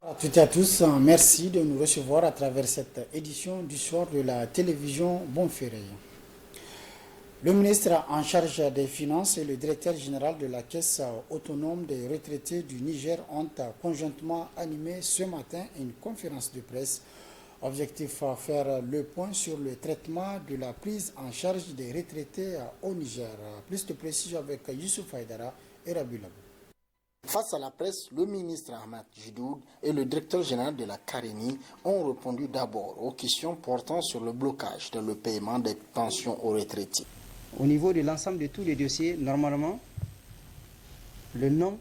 À toutes et à tous, merci de nous recevoir à travers cette édition du soir de la télévision Bonferré. Le ministre en charge des Finances et le directeur général de la Caisse autonome des retraités du Niger ont conjointement animé ce matin une conférence de presse. Objectif faire le point sur le traitement de la prise en charge des retraités au Niger. Plus de précision avec Youssouf Haïdara et Rabi Labou. Face à la presse, le ministre Ahmed Jidoud et le directeur général de la Carini ont répondu d'abord aux questions portant sur le blocage dans le paiement des pensions aux retraités. Au niveau de l'ensemble de tous les dossiers, normalement, le nombre,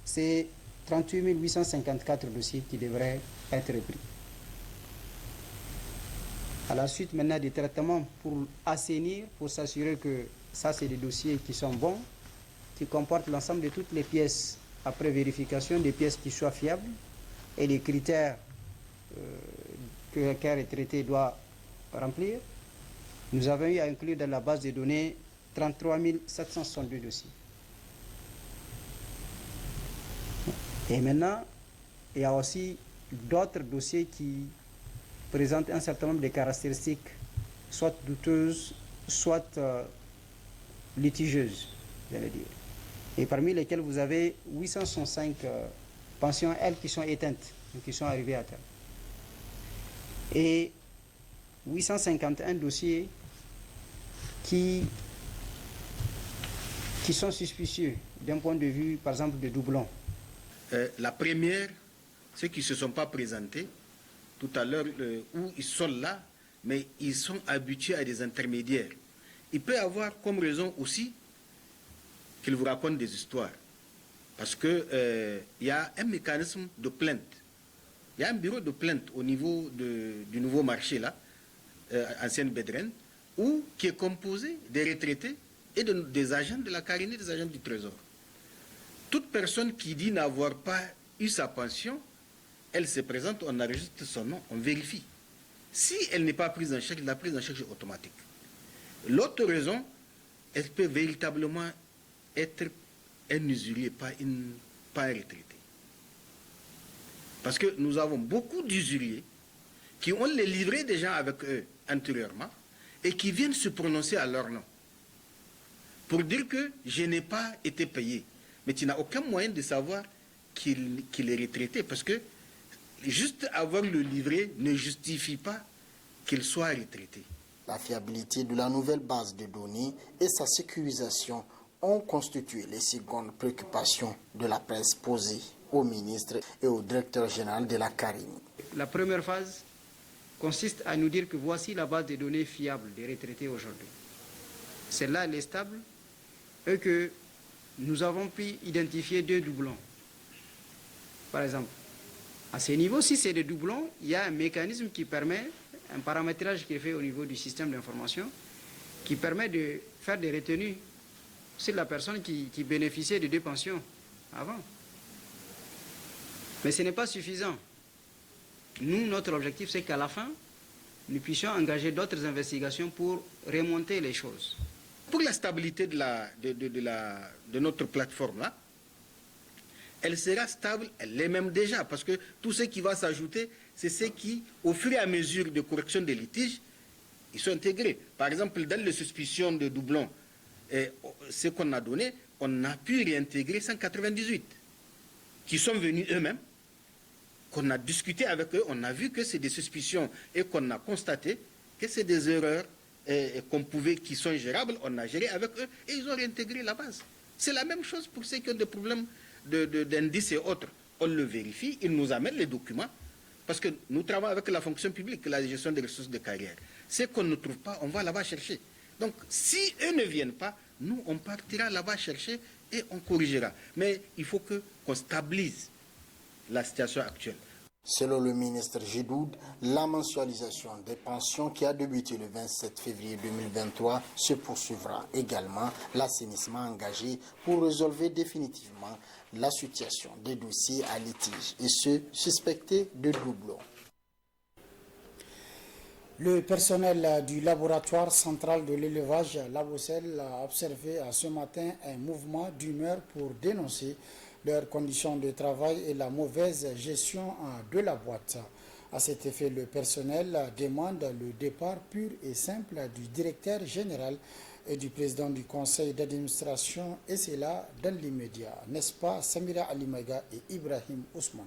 c'est 38 854 dossiers qui devraient être repris. À la suite maintenant des traitements pour assainir, pour s'assurer que ça c'est des dossiers qui sont bons, qui comportent l'ensemble de toutes les pièces après vérification, des pièces qui soient fiables et les critères qu'un retraité doit remplir. Nous avons eu à inclure dans la base de données 33 762 dossiers. Et maintenant, il y a aussi d'autres dossiers qui présentent un certain nombre de caractéristiques, soit douteuses, soit litigieuses, j'allais dire. Et parmi lesquelles vous avez 865 pensions, elles, qui sont éteintes, qui sont arrivées à terme. Et 851 dossiers qui sont suspicieux d'un point de vue, par exemple, de doublons. La première, ceux qui ne se sont pas présentés tout à l'heure, où ils sont là, mais ils sont habitués à des intermédiaires. Il peut avoir comme raison aussi qu'ils vous racontent des histoires. Parce qu'il y a un mécanisme de plainte. Il y a un bureau de plainte au niveau du nouveau marché, là, ancienne Bedren, qui est composé des retraités et des agents de la Carini, des agents du Trésor. Toute personne qui dit n'avoir pas eu sa pension, elle se présente, on enregistre son nom, on vérifie. Si elle n'est pas prise en charge, la prise en charge est automatique. L'autre raison, elle peut véritablement être un usurier, pas un retraité. Parce que nous avons beaucoup d'usuriers qui ont les livrets des gens avec eux antérieurement et qui viennent se prononcer à leur nom pour dire que je n'ai pas été payé. Mais tu n'as aucun moyen de savoir qu'il est retraité parce que juste avoir le livret ne justifie pas qu'il soit retraité. La fiabilité de la nouvelle base de données et sa sécurisation ont constitué les secondes préoccupations de la presse posée au ministre et au directeur général de la Carini. La première phase consiste à nous dire que voici la base de données fiable des retraités aujourd'hui. Celle-là, elle est stable et que nous avons pu identifier 2 doublons. Par exemple, à ce niveau, si c'est des doublons, il y a un mécanisme qui permet, un paramétrage qui est fait au niveau du système d'information, qui permet de faire des retenues sur la personne qui bénéficiait de 2 pensions avant. Mais ce n'est pas suffisant. Nous, notre objectif, c'est qu'à la fin, nous puissions engager d'autres investigations pour remonter les choses. Pour la stabilité de notre plateforme-là, elle sera stable, elle l'est même déjà, parce que tout ce qui va s'ajouter, c'est ce qui, au fur et à mesure de correction des litiges, ils sont intégrés. Par exemple, dans les suspicions de doublons, ce qu'on a donné, on a pu réintégrer 198 qui sont venus eux-mêmes, qu'on a discuté avec eux, on a vu que c'est des suspicions et qu'on a constaté que c'est des erreurs qui sont gérables, on a géré avec eux et ils ont réintégré la base. C'est la même chose pour ceux qui ont des problèmes d'indices et autres. On le vérifie, ils nous amènent les documents parce que nous travaillons avec la fonction publique, la gestion des ressources de carrière. Ce qu'on ne trouve pas, on va là-bas chercher. Donc, si eux ne viennent pas, nous, on partira là-bas chercher et on corrigera. Mais il faut qu'on stabilise la situation actuelle. Selon le ministre Jidoud, la mensualisation des pensions qui a débuté le 27 février 2023 se poursuivra également, l'assainissement engagé pour résolver définitivement la situation des dossiers à litige et ceux suspectés de doublons. Le personnel du laboratoire central de l'élevage, Labocel, a observé ce matin un mouvement d'humeur pour dénoncer leurs conditions de travail et la mauvaise gestion de la boîte. À cet effet, le personnel demande le départ pur et simple du directeur général et du président du conseil d'administration, et c'est là dans l'immédiat, n'est-ce pas, Samira Alimaga et Ibrahim Ousmane.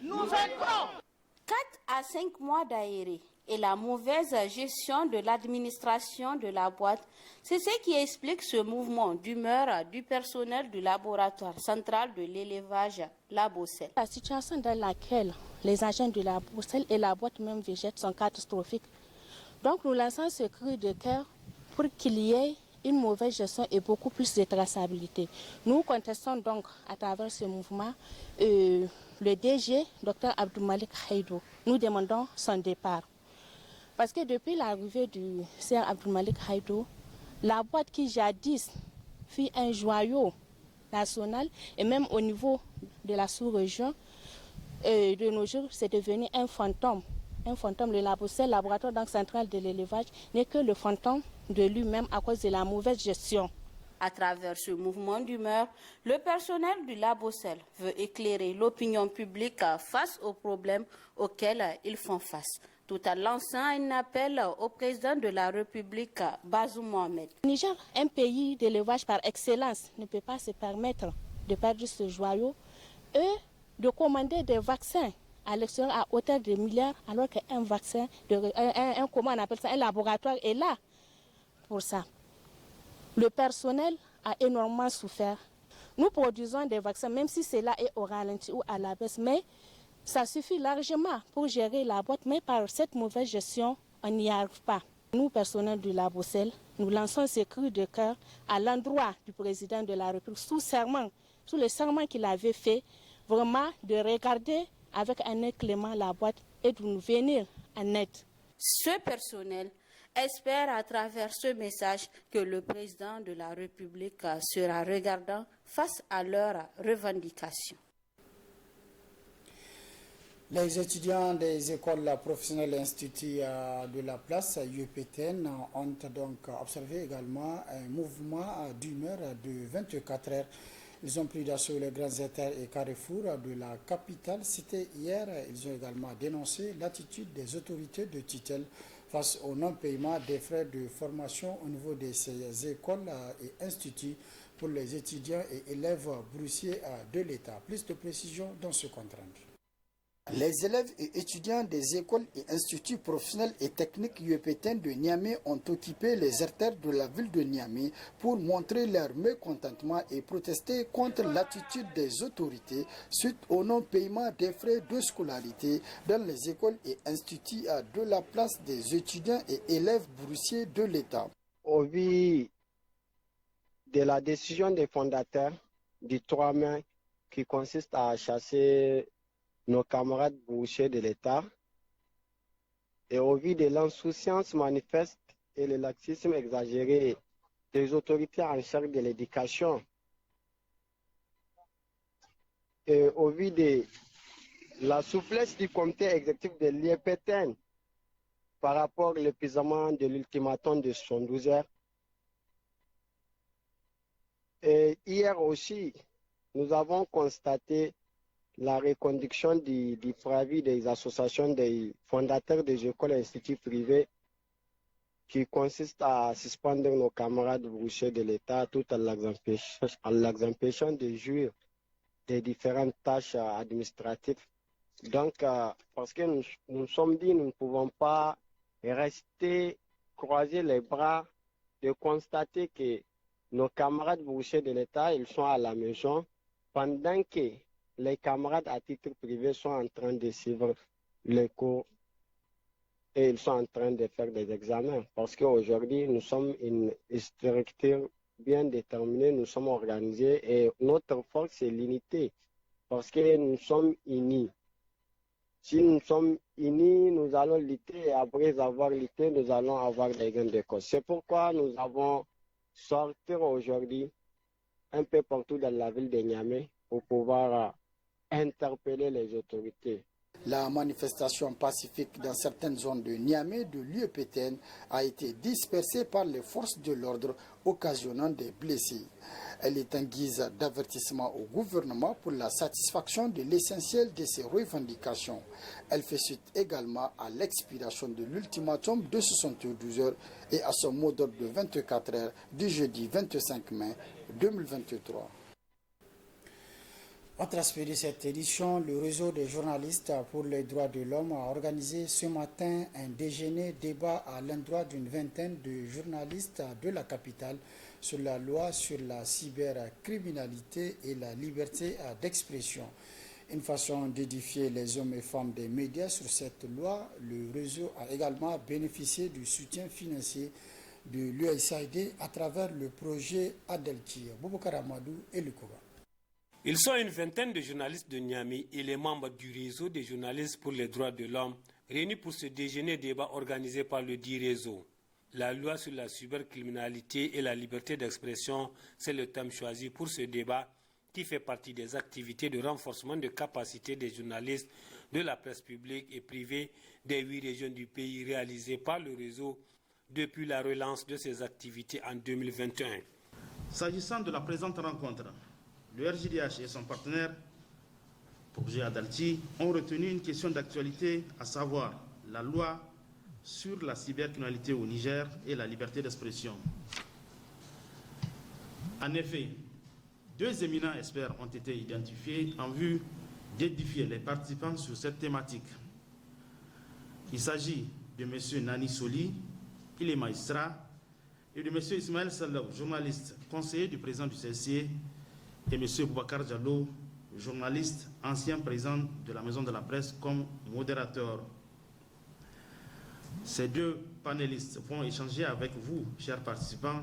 Nous vaincrons. 4 à 5 mois d'aéré et la mauvaise gestion de l'administration de la boîte, c'est ce qui explique ce mouvement d'humeur du personnel du laboratoire central de l'élevage La Bosselle. La situation dans laquelle les agents de La Bosselle et la boîte même végètent sont catastrophiques. Donc nous lançons ce cri de cœur pour qu'il y ait une mauvaise gestion et beaucoup plus de traçabilité. Nous contestons donc à travers ce mouvement le DG, Dr Abdoumalik Haïdou. Nous demandons son départ. Parce que depuis l'arrivée du Sr Abdoumalik Haïdou, la boîte qui jadis fut un joyau national et même au niveau de la sous-région, de nos jours, c'est devenu un fantôme. Un fantôme, le laboratoire donc, central de l'élevage n'est que le fantôme de lui-même à cause de la mauvaise gestion. À travers ce mouvement d'humeur, le personnel du La Bosselle veut éclairer l'opinion publique face aux problèmes auxquels ils font face, tout en lançant un appel au président de la République, Bazoum Mohamed. Le Niger, un pays d'élevage par excellence, ne peut pas se permettre de perdre ce joyau et de commander des vaccins à l'extérieur à hauteur de milliards, alors qu'un vaccin, comment on appelle ça, un laboratoire est là pour ça. Le personnel a énormément souffert. Nous produisons des vaccins, même si cela est au ralenti ou à la baisse, mais ça suffit largement pour gérer la boîte, mais par cette mauvaise gestion, on n'y arrive pas. Nous, personnel de La Bosselle, nous lançons ce cri de cœur à l'endroit du président de la République, sous le serment qu'il avait fait, vraiment de regarder avec un œil clément la boîte et de nous venir en aide. Ce personnel espère à travers ce message que le président de la République sera regardant face à leurs revendications. Les étudiants des écoles professionnelles instituts de la place UPTN ont donc observé également un mouvement d'humeur de 24 heures. Ils ont pris d'assaut les grands artères et carrefours de la capitale. C'était hier. Ils ont également dénoncé l'attitude des autorités de tutelle face au non-paiement des frais de formation au niveau de ces écoles et instituts pour les étudiants et élèves boursiers de l'État. Plus de précisions dans ce compte rendu. Les élèves et étudiants des écoles et instituts professionnels et techniques UEPTN de Niamey ont occupé les artères de la ville de Niamey pour montrer leur mécontentement et protester contre l'attitude des autorités suite au non-paiement des frais de scolarité dans les écoles et instituts de la place des étudiants et élèves boursiers de l'État. Au vu de la décision des fondateurs du 3 mai qui consiste à chasser nos camarades boursiers de l'État, et au vu de l'insouciance manifeste et le laxisme exagéré des autorités en charge de l'éducation, et au vu de la souplesse du comité exécutif de l'IEPTN par rapport à l'épuisement de l'ultimatum de 72 heures, et hier aussi, nous avons constaté la reconduction du préavis des associations des fondateurs des écoles et instituts privés qui consiste à suspendre nos camarades boursiers de l'État tout en les empêchant de jouir des différentes tâches administratives. Donc, parce que nous nous sommes dit, nous ne pouvons pas rester croiser les bras de constater que nos camarades boursiers de l'État, ils sont à la maison pendant que les camarades à titre privé sont en train de suivre les cours et ils sont en train de faire des examens. Parce qu'aujourd'hui, nous sommes une structure bien déterminée, nous sommes organisés et notre force, c'est l'unité. Parce que nous sommes unis. Si nous sommes unis, nous allons lutter et après avoir lutté, nous allons avoir des gains de cause. C'est pourquoi nous avons sorti aujourd'hui un peu partout dans la ville de Niamey pour pouvoir interpeller les autorités. La manifestation pacifique dans certaines zones de Niamey, de l'UEPTN, a été dispersée par les forces de l'ordre, occasionnant des blessés. Elle est en guise d'avertissement au gouvernement pour la satisfaction de l'essentiel de ses revendications. Elle fait suite également à l'expiration de l'ultimatum de 72 heures et à son mot d'ordre de 24 heures du jeudi 25 mai 2023. Autre aspect de cette édition, le réseau des journalistes pour les droits de l'homme a organisé ce matin un déjeuner débat à l'endroit d'une vingtaine de journalistes de la capitale sur la loi sur la cybercriminalité et la liberté d'expression. Une façon d'édifier les hommes et femmes des médias sur cette loi, le réseau a également bénéficié du soutien financier de l'USAID à travers le projet Adelki. Boubacar Amadou et Lukoba. Ils sont une vingtaine de journalistes de Niamey et les membres du réseau des journalistes pour les droits de l'homme réunis pour ce déjeuner débat organisé par le dit réseau. La loi sur la cybercriminalité et la liberté d'expression, c'est le thème choisi pour ce débat qui fait partie des activités de renforcement de capacité des journalistes de la presse publique et privée des 8 régions du pays réalisées par le réseau depuis la relance de ces activités en 2021. S'agissant de la présente rencontre, le RJDH et son partenaire, projet Adalti, ont retenu une question d'actualité, à savoir la loi sur la cybercriminalité au Niger et la liberté d'expression. En effet, 2 éminents experts ont été identifiés en vue d'édifier les participants sur cette thématique. Il s'agit de M. Nani Soli, il est magistrat, et de M. Ismaël Salou, journaliste, conseiller du président du CSC, et M. Boubacar Diallo, journaliste, ancien président de la Maison de la Presse, comme modérateur. Ces 2 panélistes vont échanger avec vous, chers participants,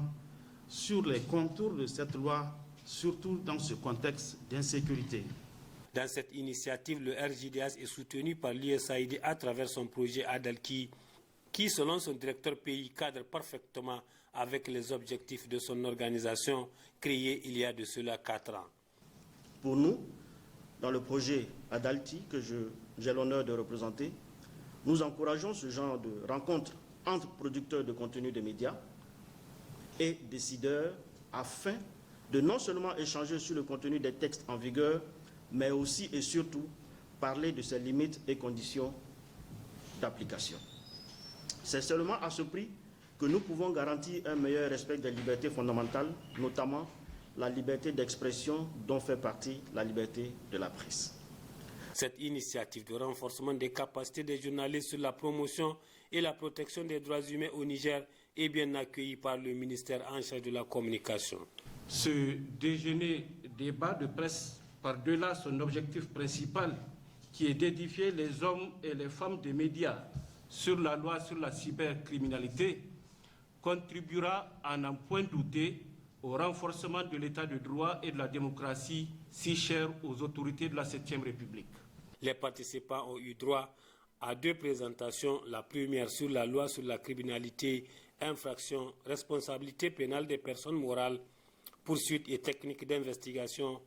sur les contours de cette loi, surtout dans ce contexte d'insécurité. Dans cette initiative, le RJDH est soutenu par l'USAID à travers son projet Adalki, qui, selon son directeur pays, cadre parfaitement avec les objectifs de son organisation créée il y a de cela 4 ans. Pour nous, dans le projet Adalti que j'ai l'honneur de représenter, nous encourageons ce genre de rencontres entre producteurs de contenu de médias et décideurs afin de non seulement échanger sur le contenu des textes en vigueur, mais aussi et surtout parler de ses limites et conditions d'application. C'est seulement à ce prix que nous pouvons garantir un meilleur respect des libertés fondamentales, notamment la liberté d'expression dont fait partie la liberté de la presse. Cette initiative de renforcement des capacités des journalistes sur la promotion et la protection des droits humains au Niger est bien accueillie par le ministère en charge de la communication. Ce déjeuner débat de presse, par-delà son objectif principal, qui est d'édifier les hommes et les femmes des médias sur la loi sur la cybercriminalité, contribuera à n'en point douter au renforcement de l'état de droit et de la démocratie si chers aux autorités de la 7e République. Les participants ont eu droit à 2 présentations, la première sur la loi sur la criminalité, infraction, responsabilité pénale des personnes morales, poursuites et techniques d'investigation,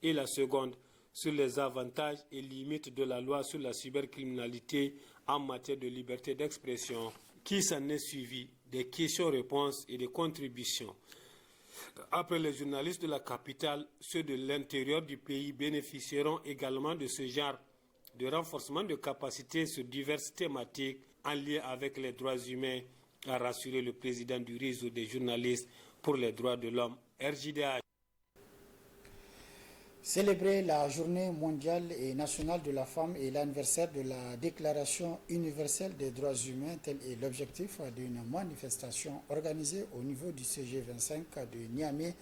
et la seconde sur les avantages et limites de la loi sur la cybercriminalité en matière de liberté d'expression, qui s'en est suivi des questions-réponses et des contributions. Après les journalistes de la capitale, ceux de l'intérieur du pays bénéficieront également de ce genre de renforcement de capacités sur diverses thématiques en lien avec les droits humains, a rassuré le président du réseau des journalistes pour les droits de l'homme, RJDH. Célébrer la journée mondiale et nationale de la femme et l'anniversaire de la Déclaration universelle des droits humains, tel est l'objectif d'une manifestation organisée au niveau du CG25 de Niamey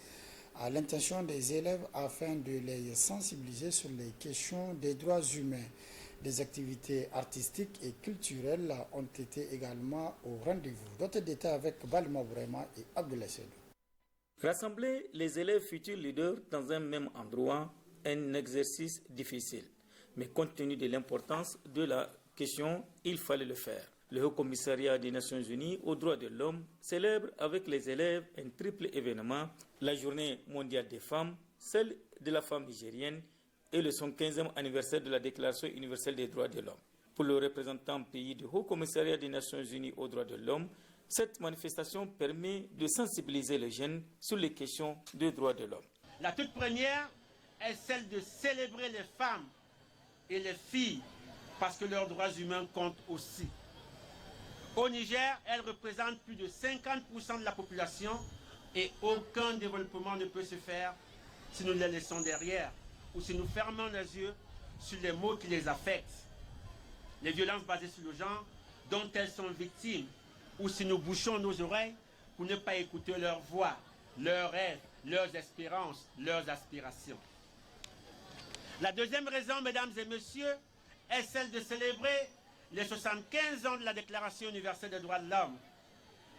à l'intention des élèves afin de les sensibiliser sur les questions des droits humains. Des activités artistiques et culturelles ont été également au rendez-vous. D'autres détails avec Balma Bourema et Abdoulaye Sedou. Rassembler les élèves futurs leaders dans un même endroit est un exercice difficile. Mais compte tenu de l'importance de la question, il fallait le faire. Le Haut Commissariat des Nations Unies aux droits de l'homme célèbre avec les élèves un triple événement, la Journée mondiale des femmes, celle de la femme nigérienne et le 115e anniversaire de la Déclaration universelle des droits de l'homme. Pour le représentant pays du Haut Commissariat des Nations Unies aux droits de l'homme, cette manifestation permet de sensibiliser les jeunes sur les questions des droits de l'homme. La toute première est celle de célébrer les femmes et les filles parce que leurs droits humains comptent aussi. Au Niger, elles représentent plus de 50% de la population et aucun développement ne peut se faire si nous les laissons derrière ou si nous fermons les yeux sur les maux qui les affectent. Les violences basées sur le genre dont elles sont victimes ou si nous bouchons nos oreilles pour ne pas écouter leurs voix, leurs rêves, leurs espérances, leurs aspirations. La deuxième raison, mesdames et messieurs, est celle de célébrer les 75 ans de la Déclaration universelle des droits de l'homme,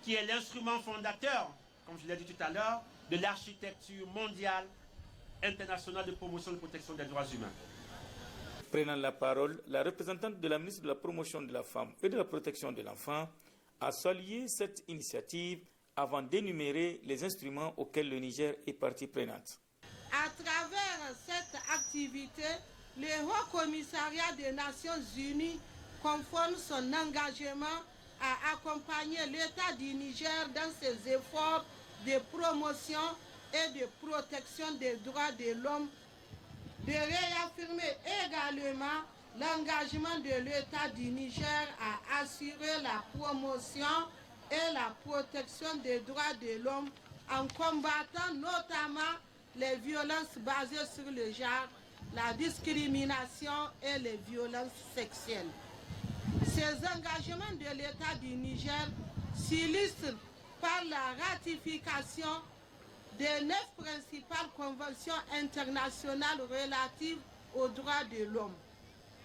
qui est l'instrument fondateur, comme je l'ai dit tout à l'heure, de l'architecture mondiale internationale de promotion et de protection des droits humains. Prenant la parole, la représentante de la ministre de la Promotion de la Femme et de la Protection de l'Enfant a salué cette initiative avant d'énumérer les instruments auxquels le Niger est partie prenante. À travers cette activité, le Haut Commissariat des Nations Unies conforme son engagement à accompagner l'État du Niger dans ses efforts de promotion et de protection des droits de l'homme, de réaffirmer également l'engagement de l'État du Niger à assurer la promotion et la protection des droits de l'homme en combattant notamment les violences basées sur le genre, la discrimination et les violences sexuelles. Ces engagements de l'État du Niger s'illustrent par la ratification des 9 principales conventions internationales relatives aux droits de l'homme.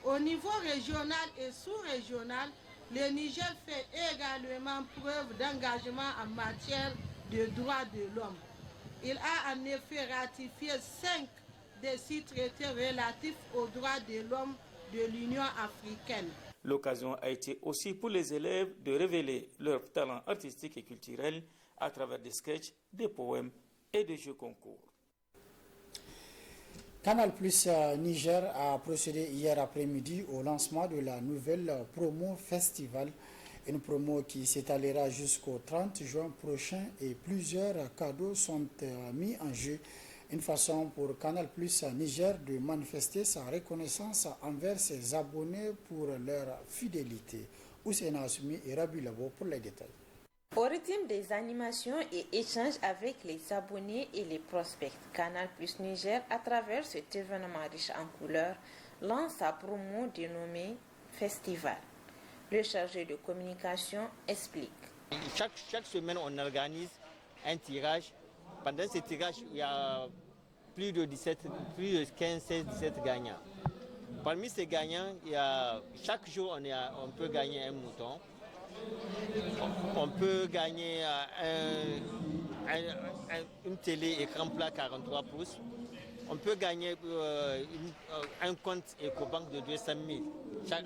Au niveau régional et sous-régional, le Niger fait également preuve d'engagement en matière de droits de l'homme. Il a en effet ratifié 5 des 6 traités relatifs aux droits de l'homme de l'Union africaine. L'occasion a été aussi pour les élèves de révéler leurs talents artistiques et culturels à travers des sketchs, des poèmes et des jeux concours. Canal Plus Niger a procédé hier après-midi au lancement de la nouvelle promo festival, une promo qui s'étalera jusqu'au 30 juin prochain et plusieurs cadeaux sont mis en jeu. Une façon pour Canal Plus Niger de manifester sa reconnaissance envers ses abonnés pour leur fidélité. Oussena Assoumi et Rabi Labo pour les détails. Au rythme des animations et échanges avec les abonnés et les prospects, Canal Plus Niger, à travers cet événement riche en couleurs, lance sa promo dénommée Festival. Le chargé de communication explique. Chaque semaine, on organise un tirage. Pendant ce tirage, il y a plus de 15, 16, 17 gagnants. Parmi ces gagnants, chaque jour, on peut gagner un mouton. On peut gagner une télé écran plat 43 pouces. On peut gagner un compte Ecobank de 200 000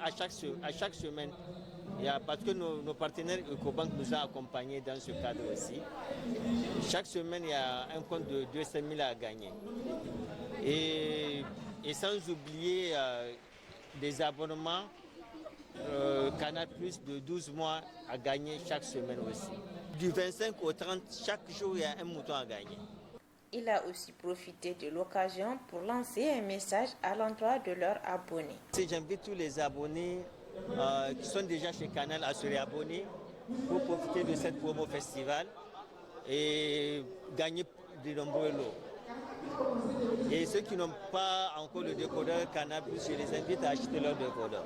à chaque semaine. Parce que nos partenaires Ecobank nous ont accompagnés dans ce cadre aussi. Chaque semaine, il y a un compte de 200 000 à gagner. Et sans oublier des abonnements Canal Plus de 12 mois à gagner chaque semaine aussi. Du 25 au 30, chaque jour, il y a un mouton à gagner. Il a aussi profité de l'occasion pour lancer un message à l'endroit de leurs abonnés. J'invite tous les abonnés qui sont déjà chez Canal à se réabonner pour profiter de cette promo festival et gagner de nombreux lots. Et ceux qui n'ont pas encore le décodeur Canal+, je les invite à acheter leur décodeur.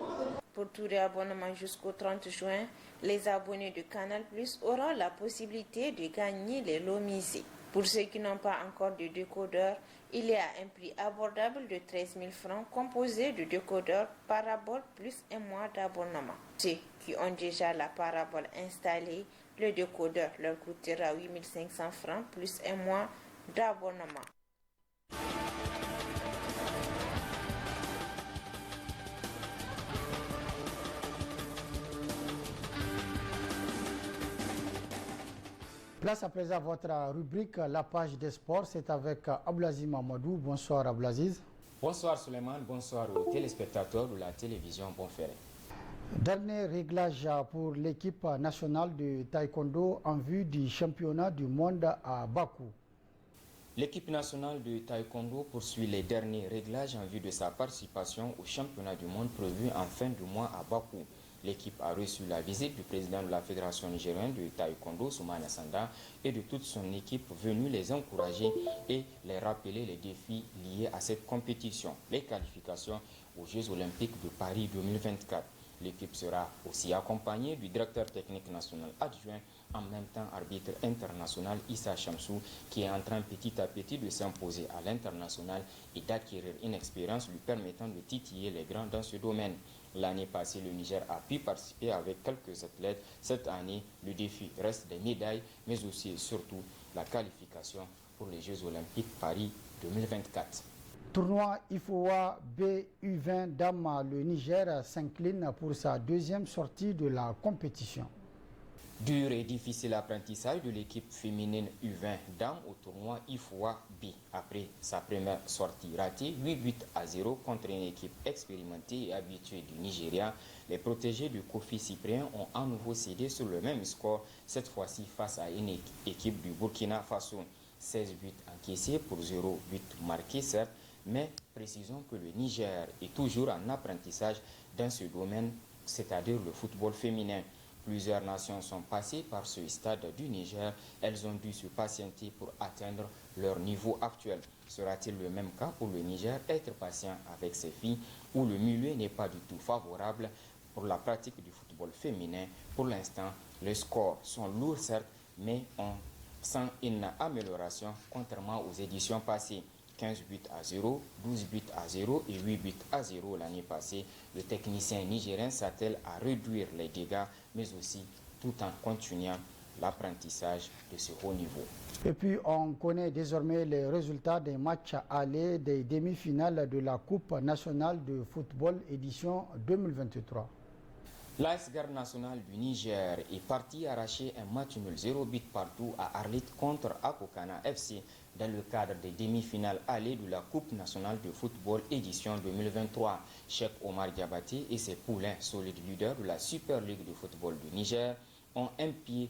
Pour tout réabonnement jusqu'au 30 juin, les abonnés de Canal+ auront la possibilité de gagner les lots misés. Pour ceux qui n'ont pas encore de décodeur, il y a un prix abordable de 13 000 francs composé de décodeur parabole plus un mois d'abonnement. Ceux qui ont déjà la parabole installée, le décodeur leur coûtera 8 500 francs plus un mois d'abonnement. Place à présent à votre rubrique La page des sports. C'est avec Ablaziz Mamadou. Bonsoir Ablaziz. Bonsoir Suleiman, bonsoir aux téléspectateurs de la télévision Bonferré. Dernier réglage pour l'équipe nationale de taekwondo en vue du championnat du monde à Bakou. L'équipe nationale de taekwondo poursuit les derniers réglages en vue de sa participation au championnat du monde prévu en fin du mois à Bakou. L'équipe a reçu la visite du président de la Fédération nigérienne de taekwondo, Soumana Sanda, et de toute son équipe venue les encourager et les rappeler les défis liés à cette compétition, les qualifications aux Jeux olympiques de Paris 2024. L'équipe sera aussi accompagnée du directeur technique national adjoint, en même temps arbitre international Issa Chamsou, qui est en train petit à petit de s'imposer à l'international et d'acquérir une expérience lui permettant de titiller les grands dans ce domaine. L'année passée, le Niger a pu participer avec quelques athlètes. Cette année, le défi reste des médailles, mais aussi et surtout la qualification pour les Jeux olympiques Paris 2024. Tournoi IFOA BU20 Dames, le Niger s'incline pour sa deuxième sortie de la compétition. Dur et difficile apprentissage de l'équipe féminine U20 Dames au tournoi IFOA B. Après sa première sortie ratée, 8-0 contre une équipe expérimentée et habituée du Nigeria, les protégés de Kofi Cyprien ont à nouveau cédé sur le même score, cette fois-ci face à une équipe du Burkina Faso. 16 buts encaissés pour 0 buts marqués certes, mais précisons que le Niger est toujours en apprentissage dans ce domaine, c'est-à-dire le football féminin. Plusieurs nations sont passées par ce stade du Niger. Elles ont dû se patienter pour atteindre leur niveau actuel. Sera-t-il le même cas pour le Niger? Être patient avec ces filles où le milieu n'est pas du tout favorable pour la pratique du football féminin. Pour l'instant, les scores sont lourds certes, mais on sent une amélioration contrairement aux éditions passées. 15 buts à 0, 12 buts à 0 et 8 buts à 0 l'année passée. Le technicien nigérien s'attelle à réduire les dégâts, mais aussi tout en continuant l'apprentissage de ce haut niveau. Et puis on connaît désormais les résultats des matchs allés des demi-finales de la Coupe nationale de football édition 2023. L'AS Garde nationale du Niger est parti arracher un match nul 0 but partout à Arlit contre Akokana FC dans le cadre des demi-finales allées de la Coupe nationale de football édition 2023. Cheikh Omar Diabaté et ses poulains solides leaders de la Super League de football du Niger ont un pied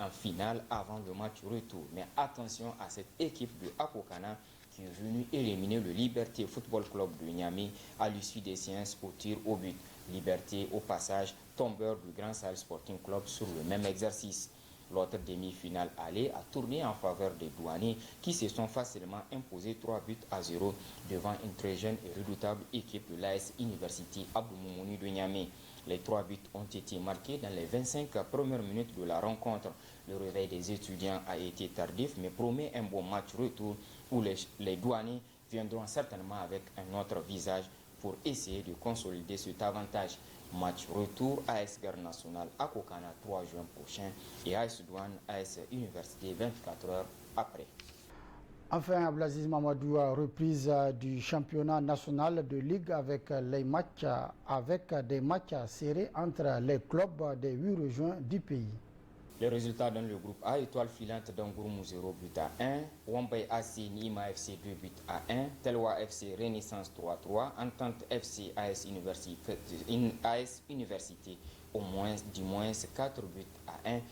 en finale avant le match retour. Mais attention à cette équipe de Akokana qui est venue éliminer le Liberté Football Club de Niamey à l'issue des séances au tir au but. Liberté, au passage, tombeur du Grand Sahel Sporting Club sur le même exercice. L'autre demi-finale allée a tourné en faveur des douaniers qui se sont facilement imposés 3 buts à 0 devant une très jeune et redoutable équipe de l'AS University Abdou Moumouni de Niamey. Les 3 buts ont été marqués dans les 25 premières minutes de la rencontre. Le réveil des étudiants a été tardif mais promet un bon match retour où les douaniers viendront certainement avec un autre visage pour essayer de consolider cet avantage. Match retour AS Garde nationale à Kokana 3 juin prochain et AS Douane AS Université 24 heures après. Enfin, Abdelaziz Mamadou a reprise du championnat national de Ligue avec des matchs serrés entre les clubs des 8 régions du pays. Les résultats dans le groupe A, Étoile filante d'Angourmou 0 but à 1, Wambay AC Nima FC 2 buts à 1, Telwa FC Renaissance 3-3, Entente FC AS Université du moins 4 buts à 1 et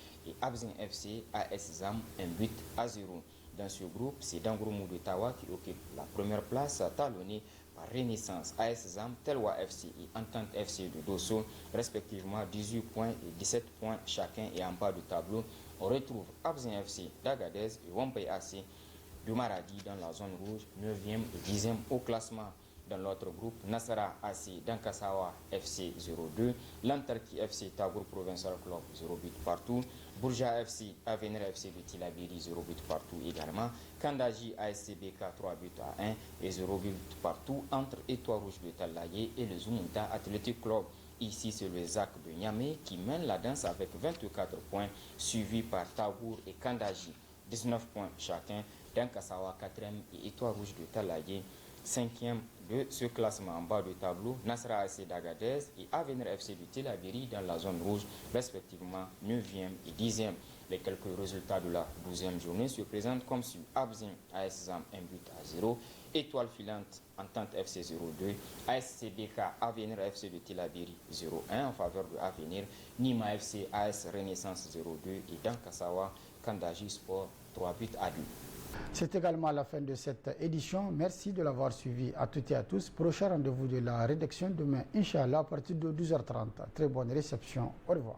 Abzin FC AS Zam 1 but à 0. Dans ce groupe, c'est Dangourmou de Tawa qui occupe la première place, talonnée par Renaissance, AS Zam, Telwa FC et Entente FC de Dosso, respectivement 18 points et 17 points chacun. Et en bas du tableau, on retrouve Abzin FC d'Agadez et Wambay AC de Maradi dans la zone rouge, 9e et 10e au classement. Dans l'autre groupe, Nassara AC d'Ankassawa FC 0-2, Lantarki FC Tagour Provincial Club 0 but partout, Bourja FC Avenir FC de Tilabiri 0 but partout également, Kandaji ASCBK 3 buts à 1 et 0 but partout entre Étoile Rouge de Talaye et le Zumunta Athletic Club. Ici, c'est le ZAC de Niamey qui mène la danse avec 24 points, suivi par Tagour et Kandaji, 19 points chacun, Dankassawa 4e et Étoile Rouge de Talaye 5e de ce classement. En bas du tableau, Nasra AC d'Agadez et Avenir FC de Tilabiri dans la zone rouge, respectivement 9e et 10e. Les quelques résultats de la 12e journée se présentent comme suit. Abzin AS Zam 1 but à 0, Étoile filante Entente FC 0-2, ASCBK Avenir FC de Tilabiri 0-1 en faveur de Avenir, Nima FC AS Renaissance 0-2 et dans Kassawa Kandaji Sport 3 buts à 2. C'est également la fin de cette édition. Merci de l'avoir suivi à toutes et à tous. Prochain rendez-vous de la rédaction demain, Inch'Allah, à partir de 12h30. Très bonne réception. Au revoir.